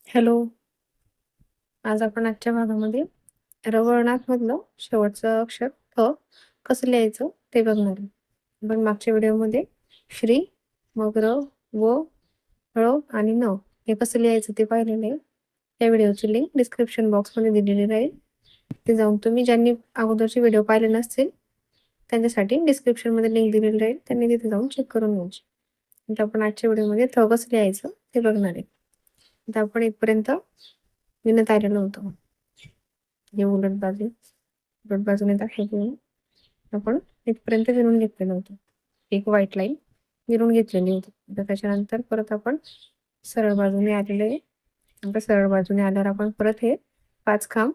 Hello. आज आपण आजच्या भागामध्ये रवळनाथमधलं शेवटचं अक्षर थ कसं लिहायचं ते बघणार आहे. आपण मागच्या व्हिडिओमध्ये श्री, मग र, व, ळ आणि न हे कसं लिहायचं ते पाहिलेलं आहे. त्या व्हिडिओची लिंक डिस्क्रिप्शन बॉक्समध्ये दिलेली राहील. ते जाऊन तुम्ही ज्यांनी अगोदरचे व्हिडिओ पाहिले नसतील त्यांच्यासाठी डिस्क्रिप्शनमध्ये लिंक दिलेली राहील. त्यांनी तिथे जाऊन चेक करून घ्यायची. आता आपण आजच्या व्हिडिओमध्ये थ कसं लिहायचं ते बघणार आहे. आता आपण इथपर्यंत विणत आलेलो होतो. हे उलट बाजूने दाखवून आपण इथपर्यंत विणून घेतलेलं होतं. एक व्हाईट लाईन विणून घेतलेली होती. तर त्याच्यानंतर परत आपण सरळ बाजूने आलेले आहे. आता सरळ बाजूने आल्यावर आपण परत हे 5 खांब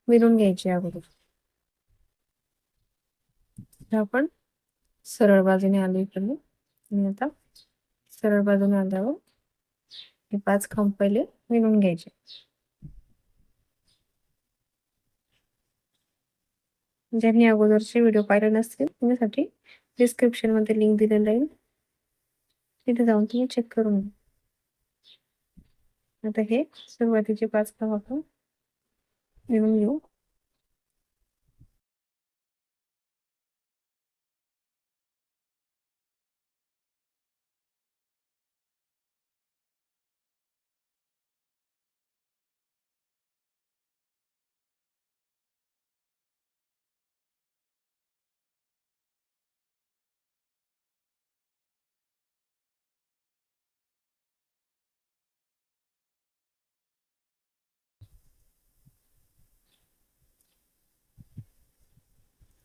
विणून घ्यायचे अगोदर. तर आपण सरळ बाजूने आलो इकडे आणि आता सरळ बाजूने आल्यावर हे 5 खांब पहिले विणून घ्यायचे. ज्यांनी अगोदरचे व्हिडिओ पाहिले नसतील त्यासाठी डिस्क्रिप्शन मध्ये लिंक दिलेलं राहील. तिथे जाऊन तुम्ही चेक करून घ्या. आता हे सुरुवातीचे 5 खांब आपण विणून घेऊ.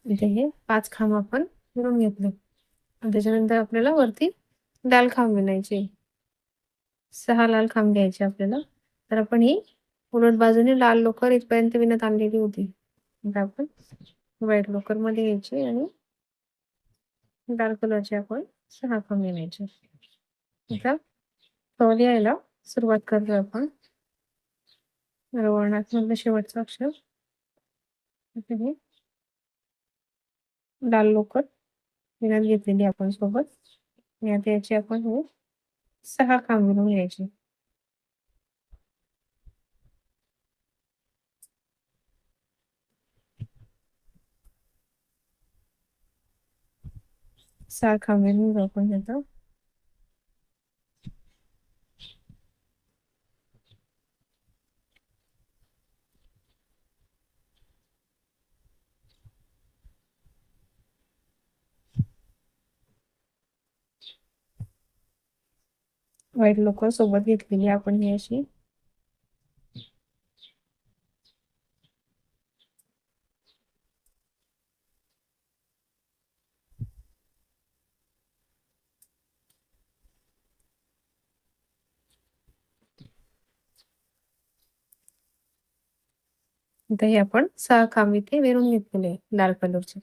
इथे हे 5 खांब आपण विणून घेतले. त्याच्यानंतर आपल्याला वरती लाल खांब विणायचे. 6 लाल खांब घ्यायचे आपल्याला. तर आपण ही उलट बाजूने लाल लोकर इथपर्यंत विणत आणलेली होती. आता आपण व्हाईट लोकर मध्ये घ्यायची आणि लाल कलरचे आपण 6 खांब विणायचे. आता तो लिहायला सुरुवात करतोय आपण. रवळनाथ मधलं शेवटचं अक्षर. हे लाल लोकर विणत घेतलेली आपण सोबत. आणि आता याची आपण हे 6 खांब विणून घ्यायचे. सहा खांब विणून घेऊ आपण आता. व्हाईट लोकर सोबत घेतलेली आपण ही अशी. आता हे आपण 6 खांब इथे विणून घेतलेले लाल कलरचे.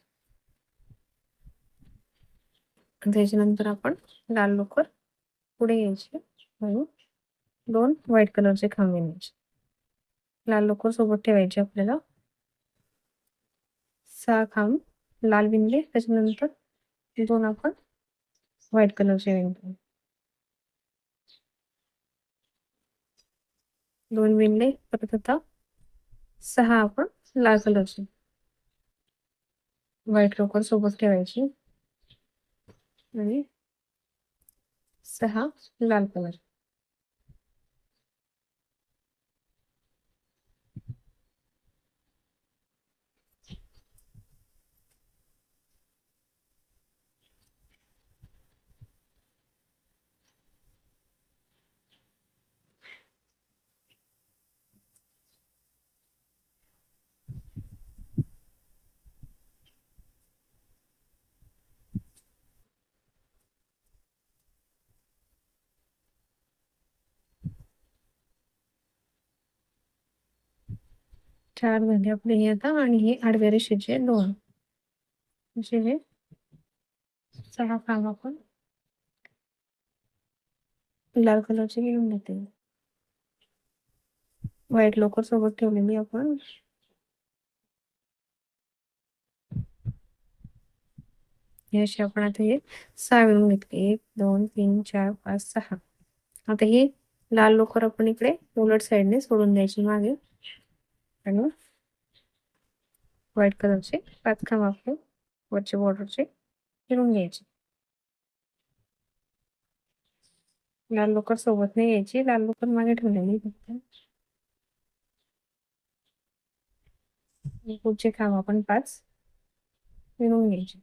त्याच्यानंतर आपण लाल लोकर पुढे घ्यायची आणि 2 व्हाईट कलरचे खांब विणायचे. लाल लोकर सोबत ठेवायची आपल्याला. 6 खांब लाल विणले. त्याच्यानंतर 2 आपण व्हाईट कलरचे विणतो. 2 विणले. परत आता 6 आपण लाल कलरचे व्हाईट लोकर सोबत ठेवायची आणि 6 लाल कलर. चार झाले आपले हे आता. आणि हे आडव्या रेषेचे 2 असे हे 6 खांब आपण लाल कलरचे घेऊन घेते. व्हाईट लोकर सोबत ठेवलेली आपण. हे असे आपण आता हे 6 विणून घेतले. 1 2 3 4 5 6. आता हे लाल लोकर आपण इकडे उलट साईडने सोडून द्यायची मागे आणि व्हाईट कलरचे 5 खांब आपले वरचे बॉर्डरचे फिरून घ्यायचे. लाल लोकर सोबत नाही घ्यायची, लाल लोकर मागे ठेवलेली फक्त. पुढचे खांब आपण 5 फिरून घ्यायचे.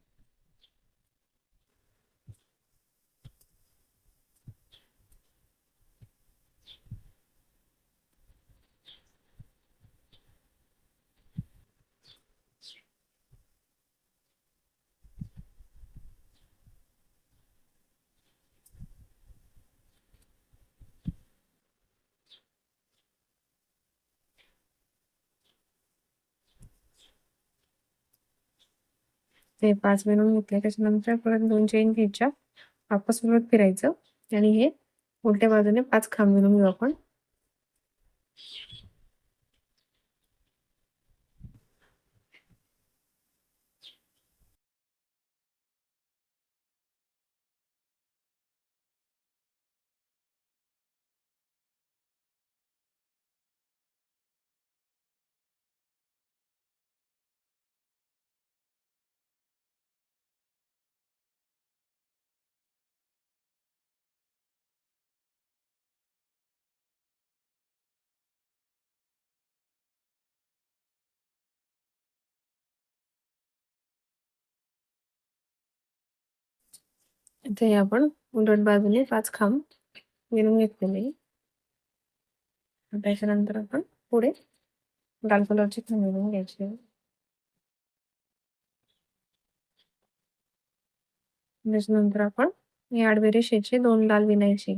ते 5 विणून घेतले. त्याच्यानंतर परत 2 चेन घ्यायच्या, वापस परत फिरायचं आणि हे उलट्या बाजूने 5 खांब विणून घेऊ आपण. इथे आपण उलट बाजूने 5 खांब विणून घेतलेले. त्याच्यानंतर आपण पुढे लाल कलरचे खांब विणून घ्यायचे. त्याच्यानंतर आपण या आडव्या रेषेचे 2 लाल विणायचे.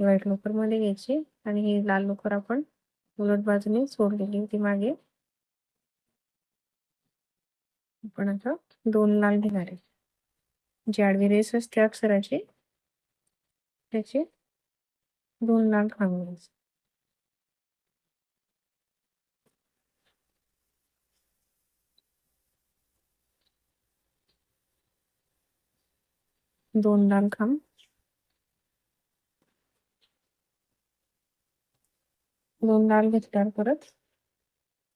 व्हाईट लोकर मध्ये घ्यायची आणि ही लाल लोकर आपण उलट बाजूने सोडलेली होती मागे. आपण आता 2 लाल घेणार आहे. जी आडवी रेष असते अक्षराची त्याचे 2 लाल खांब घ्यायचे. 2 लाल खांब, 2 लाल घेतल्यावर परत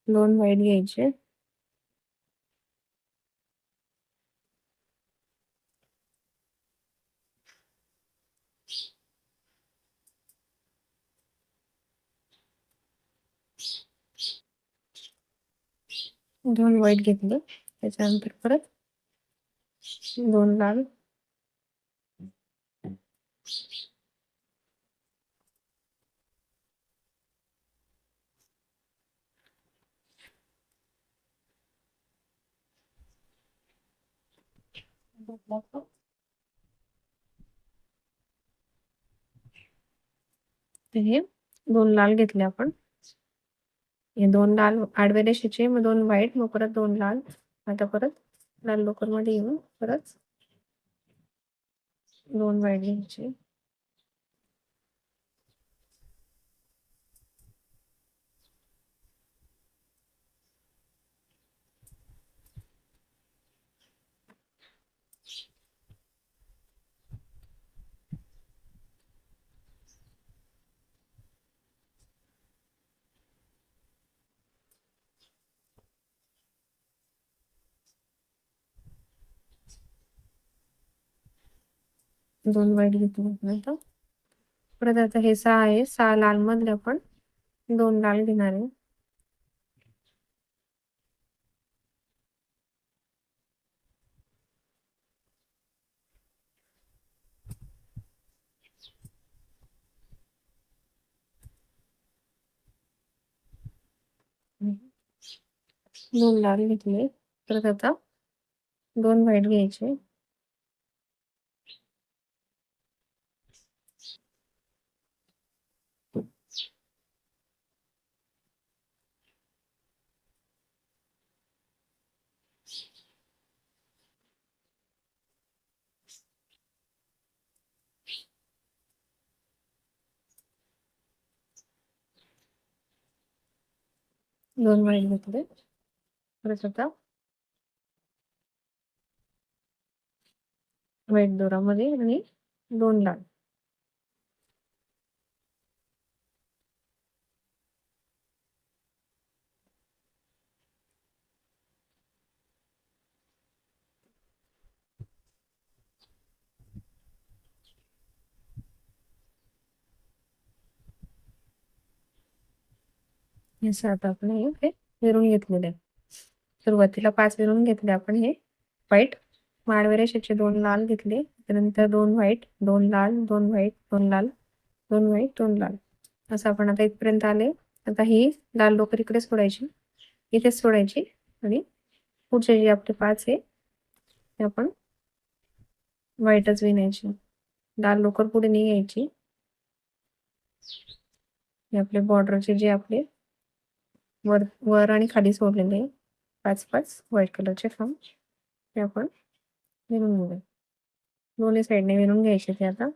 2 व्हाईट घ्यायचे. दोन व्हाईट घेतले. त्याच्यानंतर परत 2 लाल, हे 2 लाल घेतले आपण. हे 2 लाल आडव्या रेषेचे, मग 2 व्हाईट, मग परत 2 लाल. आता परत लाल लोकर मध्ये येऊन परत 2 व्हाईट घ्यायचे. दोन व्हाईट घेतले. आता परत आता हे 6 आहे. 6 लाल मधले आपण 2 लाल घेणार आहे. दोन लाल घेतले. परत आता 2 व्हाईट घ्यायचे. दोन व्हाईट घेतले. परत आता व्हाईट दोरामध्ये आणि 2 लाल. हे 7 आपण हे विरून घेतलेले आहे. सुरुवातीला 5 विरून घेतले आपण हे व्हाईट. आडव्या रेषेचे 2 लाल घेतले, त्यानंतर 2 व्हाईट, 2 लाल, 2 व्हाईट, 2 लाल, 2 व्हाईट, 2 लाल, असं आपण आता इथपर्यंत आले. आता ही लाल लोकर इकडे सोडायची, इथेच सोडायची आणि पुढचे जे आपले 5 आहे ते आपण व्हाईटच विणायची. लाल लोकर पुढे नाही यायची. हे आपले बॉर्डरचे जे आपले वर वर आणि खाली सोडलेले 5-5 व्हाईट कलरचे खांब ते आपण विणून घेऊया. दोन्ही साईडने विणून घ्यायचे ते आता.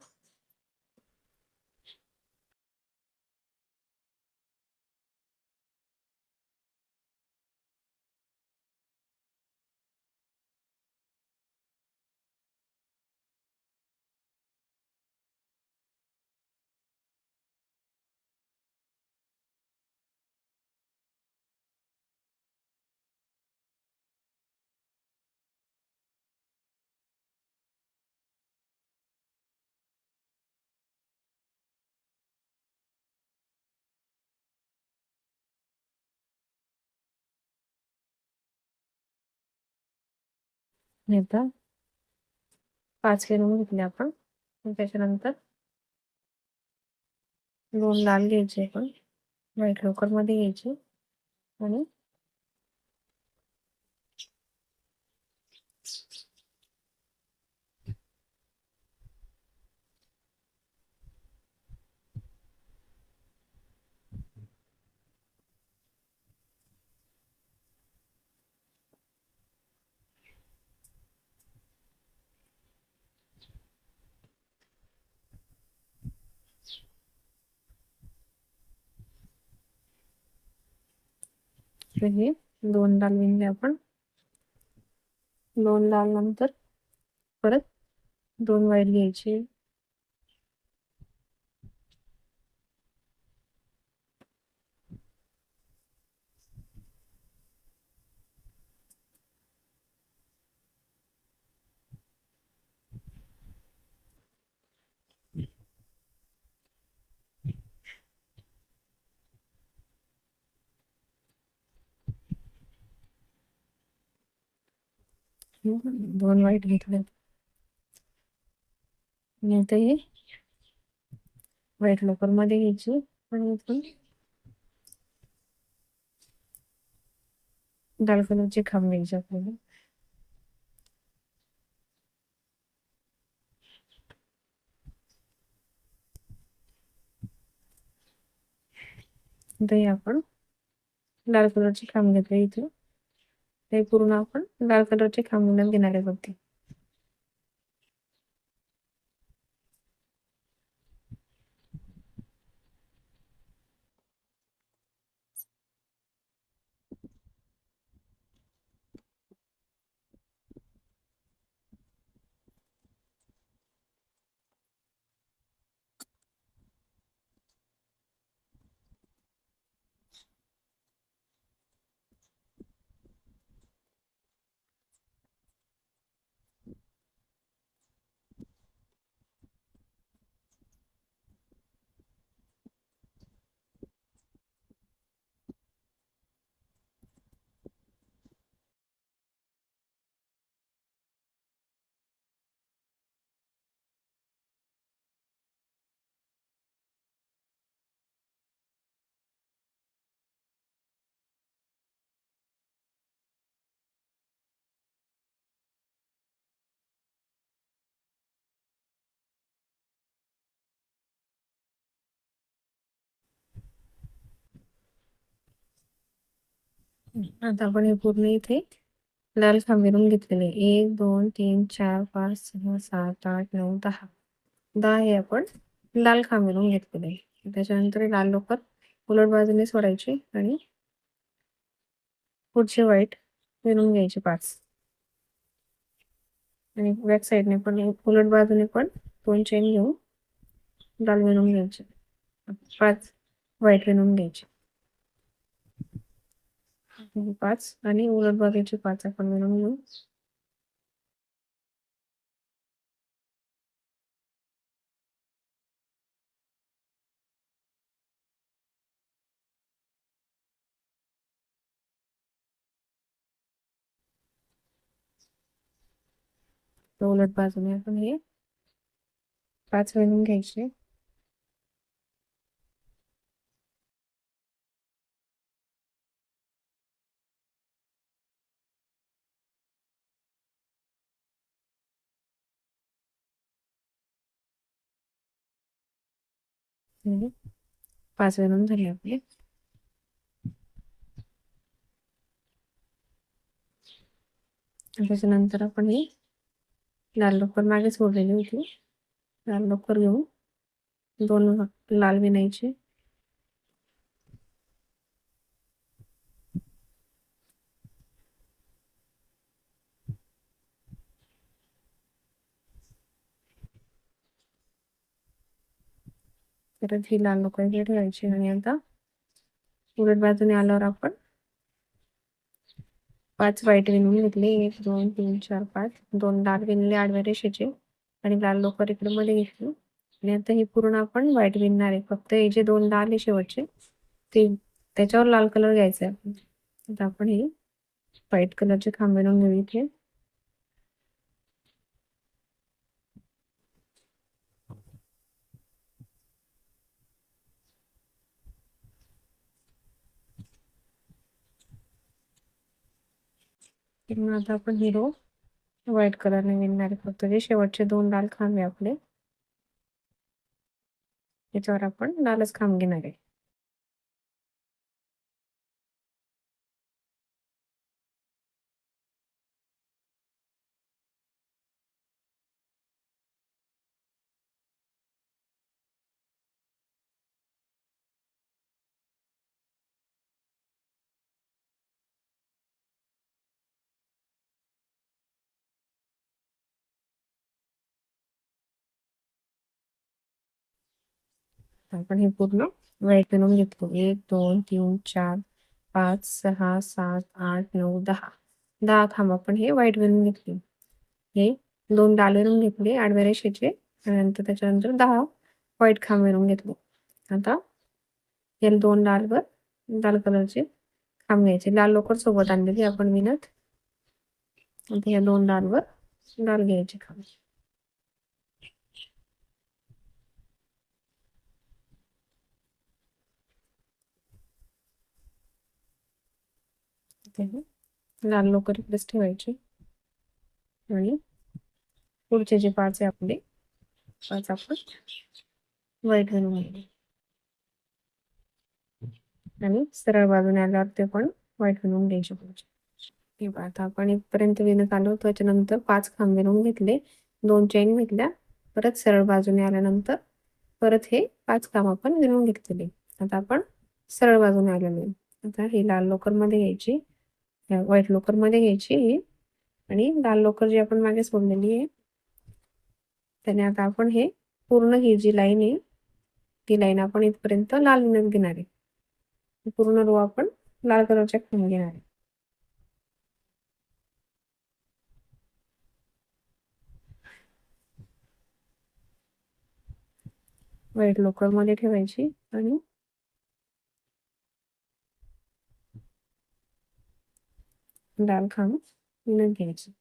आता 5 विणून घेतले आपण. त्याच्यानंतर 2 लाल घ्यायचे आपण, व्हाईट लोकर मध्ये घ्यायचे आणि हे 2 लाल विणले आपण. 2 लाल नंतर परत 2 व्हाईट घ्यायचे. दोन व्हाईट घेतले आणि आता हे व्हाईट लोकर मध्ये घ्यायची आणि इथून लाल कलरचे खांब घ्यायचे आपल्याला. इथे आपण लाल कलरचे खांब घेतले. इथे ते पूर्ण आपण लाल कलरचे खांब घेणार आहे बघते. आता आपण हे पूर्ण इथे लाल खांब विणून घेतलेले 1 2 3 4 5 6 7 8 9 10. 10 हे आपण लाल खांब विणून घेतलेले. त्याच्यानंतर लाल लोकर उलट बाजूने सोडायची आणि पुढचे व्हाईट विणून घ्यायचे 5 आणि बॅक साईडने पण उलट बाजूने पण 2 चेन घेऊन लाल विणून घ्यायचे. 5 व्हाईट विणून घ्यायचे. 5 आणि उलट बाजूचे 5 आपण विणून घेऊ. उलट बाजूने आपण हे 5 विणून घ्यायचे. हे 5 विणून झाले आपले. त्याच्यानंतर आपण हे लाल लोकर मागे सोडलेली होती, लाल लोकर घेऊन 2 लाल विणायचे. परत ही लाल लोकर इकडे ठेवायची आणि आता उलट बाजूने आल्यावर आपण 5 व्हाईट विणून घेतले. 1 2 3 4 5. 2 लाल विणले आडव्या रेषेचे आणि लाल लोकर इकडे मध्ये घेतली. आणि आता हे पूर्ण आपण व्हाईट विणणार आहे. फक्त हे जे 2 लाल आहे शेवटचे ते त्याच्यावर लाल कलर घ्यायचा आहे. आता आपण हे व्हाईट कलरचे खांब विणून घेऊ इथे. आता आपण हिरो व्हाईट कलरने विणणार आहे. फक्त जे शेवटचे 2 लाल खांब आहे आपले त्याच्यावर आपण लालच खांब घेणार आहे. आपण हे पूर्ण व्हाईट विणून घेतलो. 1 2 3 4 5 6 7 8 9 10. 10 खांब आपण हे व्हाईट विणून घेतले. हे 2 लाल विणून घेतले आडव्या रेषेचे आणि नंतर त्याच्यानंतर 10 व्हाईट खांब विणून घेतले. आता या 2 लाल कलरचे खांब घ्यायचे. लाल लोकर सोबत आणलेली आपण विणत. आता या 2 लाल घ्यायचे खांब. लाल लोकर इकडेच ठेवायची आणि पुढचे जे 5 आहे आपले 5 आपण व्हाईट विणून घ्यायचे आणि सरळ बाजूने आल्यावर ते पण व्हाईट विणून घ्यायचे पुढचे. हे आता आपण इथपर्यंत विणत आलो. त्याच्यानंतर 5 खांब विणून घेतले, 2 चेन घेतल्या. परत सरळ बाजूने आल्यानंतर परत हे 5 खांब आपण विणून घेतलेले. आता आपण सरळ बाजूने आलेलो. आता ही लाल लोकर मध्ये घ्यायची, व्हाईट लोकर मध्ये घ्यायची आणि लाल लोकर जी आपण मागे सोडलेली आहे त्याने आता आपण हे पूर्ण ही जी लाईन आहे ती लाईन आपण इथपर्यंत लाल विणत घेणार आहे. पूर्ण रो आपण लाल कलरच्या खांब घेणार आहे. व्हाईट लोकर मध्ये ठेवायची आणि लाल खांब विणत घ्यायची.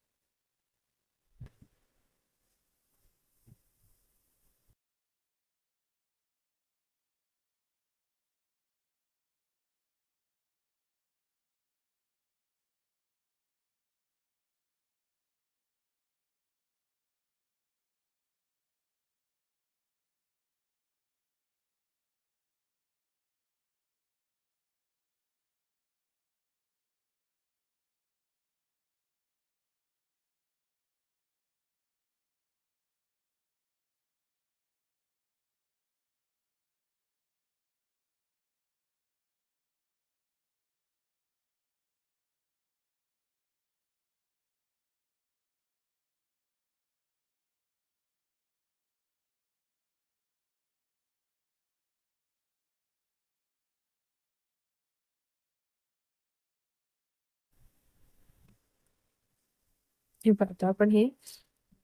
हे पाहतो आपण हे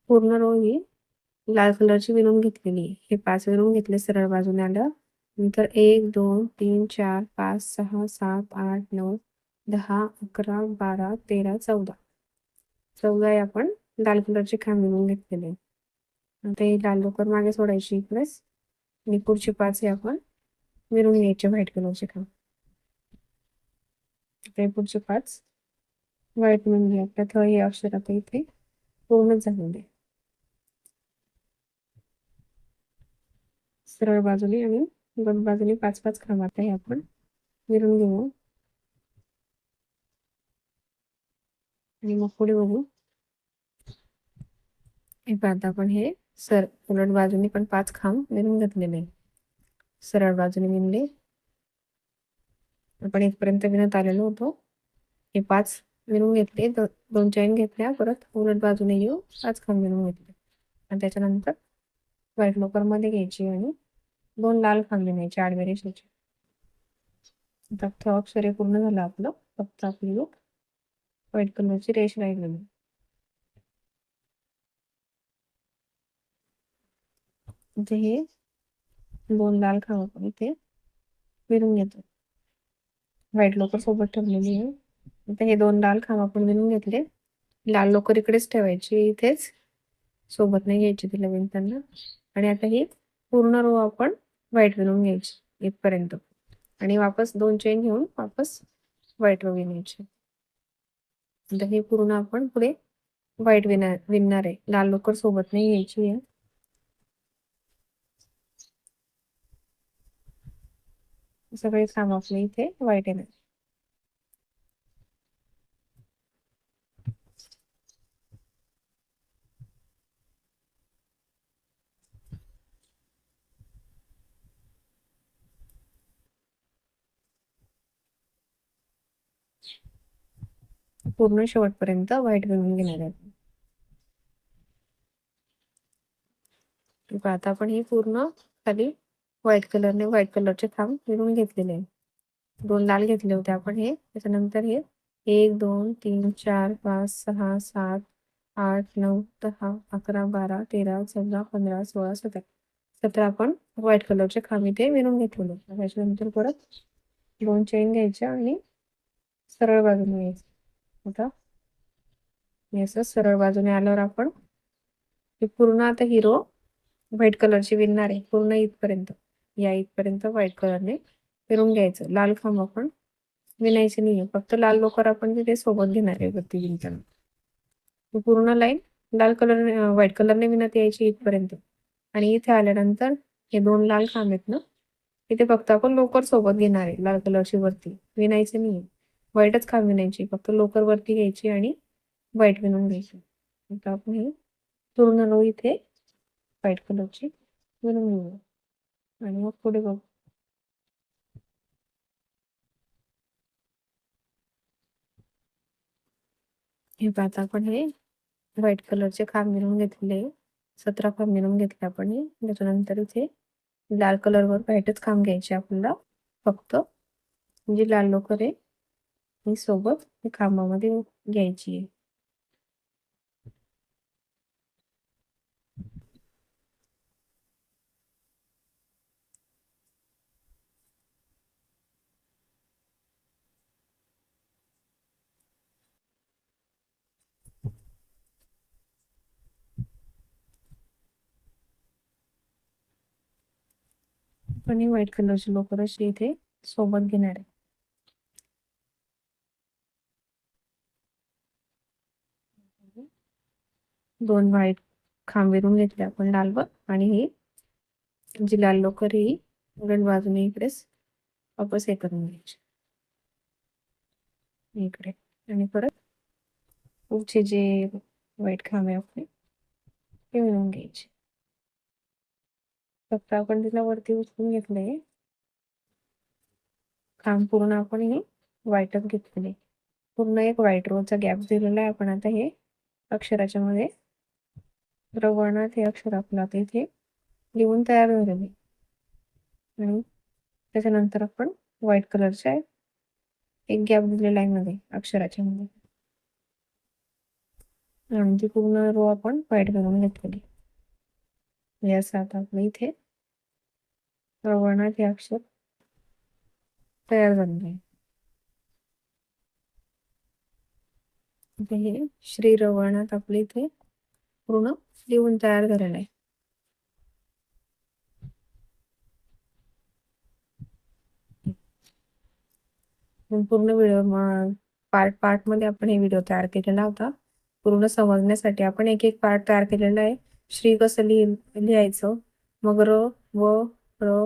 पूर्ण रो ही लाल कलरची विणून घेतलेली. हे 5 विणून घेतले सरळ बाजूने आलं. नंतर 1 2 3 4 5 6 7 8 9 10 11 12 13 14 14 आपण लाल कलरची खांब विणून घेतलेले. आता ही लाल लोकर मागे सोडायची इकडेच आणि पुढची 5 हे आपण विणून घ्यायचे व्हाईट कलरचे खांब. आता पुढचे 5 व्हाईट विणून घ्या. आपल्यात हे अक्षर आता इथे पूर्ण झालेले. सरळ बाजूने आणि दोन बाजूने 5-5 खांब आता हे आपण विणून घेऊ आणि मग पुढे बघू. आता आपण हे उलट बाजूने पण 5 खांब विणून घेतलेले. सरळ बाजूने विणले. आपण इथपर्यंत विणत आलेलो होतो. हे 5 विणून घेतले. 2 चैन घेतल्या. परत उलट बाजूने येऊ 5 खांब विणून घेतले आणि त्याच्यानंतर व्हाईट लोकर मध्ये घ्यायची आणि 2 लाल खांब विणायचे आडव्या रेषेचे. आता अक्षर पूर्ण झालं आपलं. फक्त आपली व्हाईट कलरची रेष राहिलेली. इथे हे 2 लाल खांब आपण इथे विणून घेतो. व्हाईट लोकर सोबत ठेवलेली आहे. आता हे 2 लाल खांब आपण विणून घेतले. लाल लोकर इकडेच ठेवायची इथेच, सोबत नाही घ्यायची तिला विणताना. आणि आता ही पूर्ण रो आपण व्हाईट विणून घ्यायची इथपर्यंत आणि वापस 2 चेन घेऊन वापस व्हाईट रो विणायची. आता हे पूर्ण आपण पुढे व्हाईट विणणार आहे. लाल लोकर सोबत नाही घ्यायची आहे. सगळे खांब आपले इथे व्हाईट येणार. पूर्ण शेवटपर्यंत व्हाईट विणून घेणार आहे. आता आपण ही पूर्ण खाली व्हाईट कलरचे खांब विणून घेतलेले आहे. 2 लाल घेतले होते आपण हे. त्याच्यानंतर हे 1 2 3 4 5 6 7 8 9 10 11 12 13 14 15 16 17 आपण व्हाईट कलरचे खांब इथे विणून घेतलेले. त्याच्यानंतर परत 2 चेन घ्यायच्या आणि सरळ बाजूने यायचं. आता असं सरळ बाजूने आल्यावर आपण पूर्ण आता हिरो व्हाईट कलरची विणणार आहे. पूर्ण इथपर्यंत इथपर्यंत व्हाईट कलरने विणून घ्यायचं. लाल खांब आपण विणायचे नाहीये. फक्त लाल लोकर आपण तिथे सोबत घेणार आहे वरती विणताना. पूर्ण लाईन व्हाईट कलरने विणत यायची इथपर्यंत आणि इथे आल्यानंतर हे 2 लाल खांब आहेत ना, इथे फक्त आपण लोकर सोबत घेणार आहे. लाल कलरची वरती विणायचे नाहीये. व्हाईटच खांब विणायची. फक्त लोकर वरती घ्यायची आणि व्हाईट विणून घ्यायची. आता आपण हे पूर्ण रो इथे व्हाईट कलरची विणून घेऊ आणि मग पुढे बघू. हे पाहता आपण हे व्हाईट कलरचे खांब विणून घेतले. 17 खांब विणून घेतले आपण. त्याच्यानंतर इथे लाल कलरवर व्हाईटच खांब घ्यायचे आपल्याला. फक्त जी लाल लोकर आहे ही सोबत खांबामध्ये घ्यायची आहे. पण ही व्हाईट कलरची लोकर अशी इथे सोबत घेणार आहे. दोन व्हाईट खांब विणून घेतले आपण लालवर आणि ही जी लाल लोकर ही उलट बाजूने इकडेच वापस हे करून घ्यायची इकडे आणि परत पुढचे जे व्हाईट खांब आहे आपले ते विणून घ्यायचे. फक्त आपण तिला वरती उचलून घेतलंय. खांब पूर्ण आपण हे व्हाईटच घेतलेले. पूर्ण एक व्हाईट रोचा गॅप दिलेला आहे आपण. आता हे अक्षराच्या मध्ये रवळनाथ हे अक्षर आपलं आता इथे लिहून तयार झालेले आणि त्याच्यानंतर आपण व्हाईट कलरच्या एक गॅप दिलेला आहे मध्ये अक्षराच्या मध्ये आणि ती पूर्ण रो आपण व्हाईट करून घेतलेली. याचा आता आपलं इथे रवळनाथ हे अक्षर तयार झालेलं आहे. हे श्री रवळनाथ आपले इथे पूर्ण लिहून तयार झालेलं आहे. पूर्ण व्हिडिओ पार्टमध्ये आपण हे व्हिडिओ तयार केलेला होता. पूर्ण समजण्यासाठी आपण एक एक पार्ट तयार केलेला आहे. श्री कसं लिहायचं, मग र, व, र,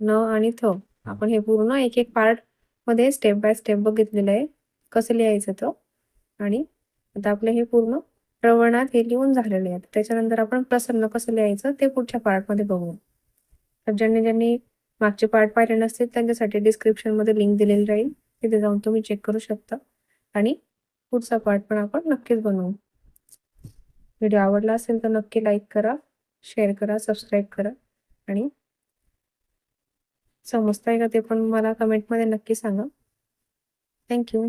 न आणि थ. आपण हे पूर्ण एक एक पार्ट मध्ये स्टेप बाय स्टेप बघितलेलं आहे कसं लिहायचं तो. आणि आता आपलं हे पूर्ण प्रवणात हे लिहून झालेले आहे. त्याच्यानंतर आपण प्रसन्न कसं लिहायचं ते पुढच्या पार्टमध्ये बघू. तर ज्यांनी मागचे पार्ट पाहिले नसतील त्यांच्यासाठी डिस्क्रिप्शन मध्ये लिंक दिलेली राहील, तिथे जाऊन तुम्ही चेक करू शकता. आणि पुढचा पार्ट पण आपण नक्कीच बनवू. व्हिडिओ आवडला असेल तर नक्की लाईक करा, शेअर करा, सबस्क्राईब करा. आणि समजतंय का ते पण मला कमेंटमध्ये नक्की सांगा. थँक्यू.